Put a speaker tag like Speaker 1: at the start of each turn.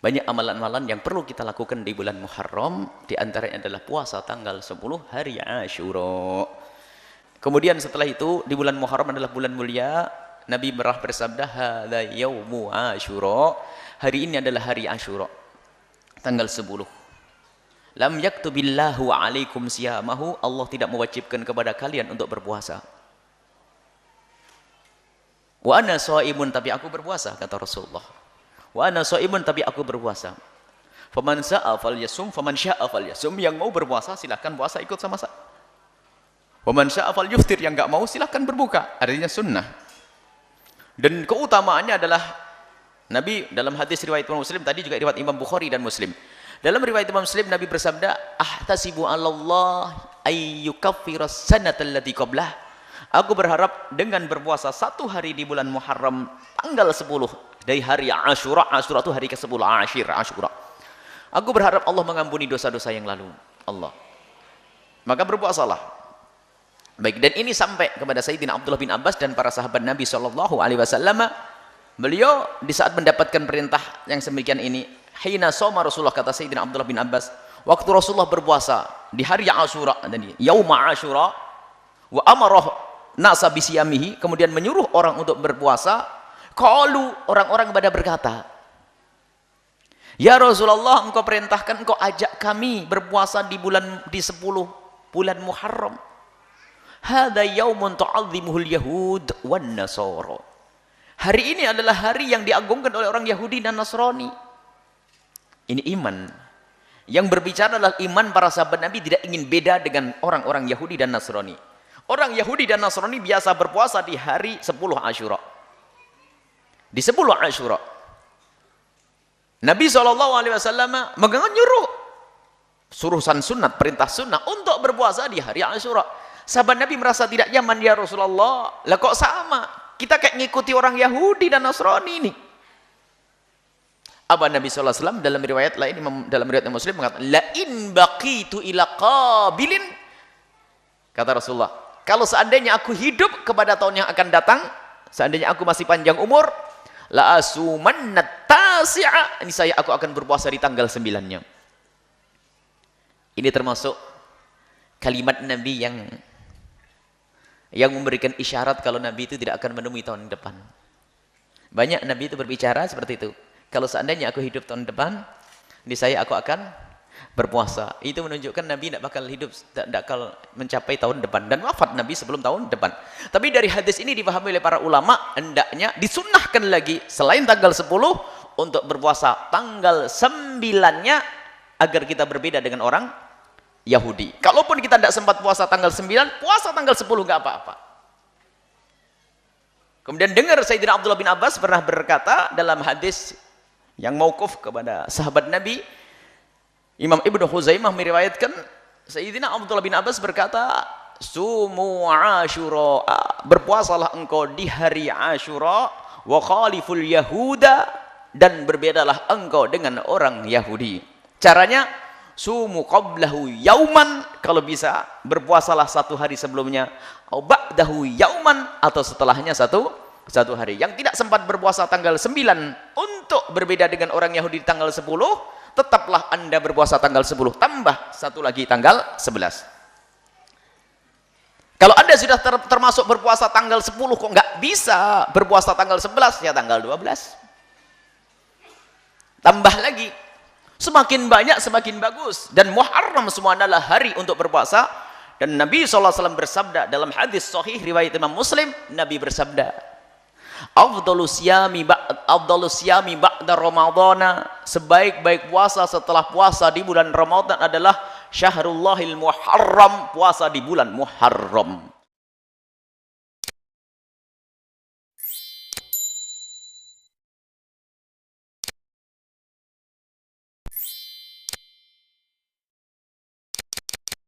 Speaker 1: Banyak amalan-amalan yang perlu kita lakukan di bulan Muharram, di antaranya adalah puasa tanggal 10 hari Asyura. Kemudian setelah itu di bulan Muharram adalah bulan mulia, Nabi merah bersabda hadza yaumu Asyura. Hari ini adalah hari Asyura. Tanggal 10. Lam yaktubillahu alaikum siyamahu, Allah tidak mewajibkan kepada kalian untuk berpuasa. Wa ana shaimun, tapi aku berpuasa, kata Rasulullah. Wa ana shaimun, tapi aku berpuasa. Faman syaa falyasum, faman syaa falyasum. Yang mau berpuasa silahkan puasa ikut sama saya. Waman syaa falyuftir, yang enggak mau silahkan berbuka. Artinya sunnah. Dan keutamaannya adalah Nabi dalam hadis riwayat Imam Muslim, tadi juga riwayat Imam Bukhari dan Muslim. Dalam riwayat Imam Muslim, Nabi bersabda, ahtasibu 'ala Allah ay yukaffiras sanata allati qablah. Aku berharap dengan berpuasa satu hari di bulan Muharram tanggal 10 dari hari Asyura. Asyura itu hari ke-10, Asyura. Aku berharap Allah mengampuni dosa-dosa yang lalu. Allah. Maka berpuasalah. Baik, dan ini sampai kepada Sayyidina Abdullah bin Abbas dan para sahabat Nabi SAW. Beliau di saat mendapatkan perintah yang semikian ini, hina soma Rasulullah, kata Sayyidina Abdullah bin Abbas, waktu Rasulullah berpuasa di hari Asyura, yauma Asyura, wa amarah nasa bisiyamihi, kemudian menyuruh orang untuk berpuasa. Qalu, orang-orang pada berkata, ya Rasulullah, engkau perintahkan, engkau ajak kami berpuasa di 10 bulan Muharram. Hadza yaumun tu'azzimuhul yahud wan nasara. Hari ini adalah hari yang diagungkan oleh orang Yahudi dan Nasrani. Ini iman. Yang berbicara adalah iman para sahabat Nabi tidak ingin beda dengan orang-orang Yahudi dan Nasrani. Orang Yahudi dan Nasrani biasa berpuasa di hari 10 Asyura. Di 10 Asyura. Nabi SAW menyuruh suruhan sunat, perintah sunnah untuk berpuasa di hari Asyura. Sahabat Nabi merasa tidak nyaman, ya Rasulullah. Lah kok sama? Kita kayak ngikuti orang Yahudi dan Nasrani ini. Apa Nabi SAW dalam riwayat lain, dalam riwayat Muslim mengatakan, la in baqitu ila qabilin, kata Rasulullah, kalau seandainya aku hidup kepada tahun yang akan datang, seandainya aku masih panjang umur, la asumanna tasi'a, ini aku akan berpuasa di tanggal 9-nya. Ini termasuk kalimat Nabi yang memberikan isyarat kalau Nabi itu tidak akan menemui tahun depan. Banyak Nabi itu berbicara seperti itu. Kalau seandainya aku hidup tahun depan, aku akan berpuasa. Itu menunjukkan Nabi tidak bakal hidup, tidak bakal mencapai tahun depan. Dan wafat Nabi sebelum tahun depan. Tapi dari hadis ini dipahami oleh para ulama, hendaknya disunnahkan lagi selain tanggal 10 untuk berpuasa tanggal 9-nya agar kita berbeda dengan orang Yahudi. Kalaupun kita tidak sempat puasa tanggal 9, puasa tanggal 10 nggak apa-apa. Kemudian dengar Sayyidina Abdullah bin Abbas pernah berkata dalam hadis yang mauquf kepada sahabat Nabi, Imam Ibnu Huzaimah meriwayatkan, Sayyidina Abdullah bin Abbas berkata, sumu Asyura, berpuasalah engkau di hari Asyura, wa khaliful yahuda, dan berbedalah engkau dengan orang Yahudi. Caranya, sumu qablahu yauman, kalau bisa berpuasalah satu hari sebelumnya, au ba'dahu yauman, atau setelahnya satu hari. Yang tidak sempat berpuasa tanggal 9 untuk berbeda dengan orang Yahudi tanggal 10, tetaplah Anda berpuasa tanggal 10 tambah satu lagi tanggal 11. Kalau Anda sudah termasuk berpuasa tanggal 10 kok nggak bisa berpuasa tanggal 11, ya tanggal 12. Tambah lagi. Semakin banyak semakin bagus, dan Muharram semua adalah hari untuk berpuasa. Dan Nabi SAW bersabda dalam hadis sahih riwayat Imam Muslim, Nabi bersabda, afdhalus siyami ba'da ramadhana, sebaik-baik puasa setelah puasa di bulan Ramadan adalah syahrullahil muharram, puasa di bulan Muharram.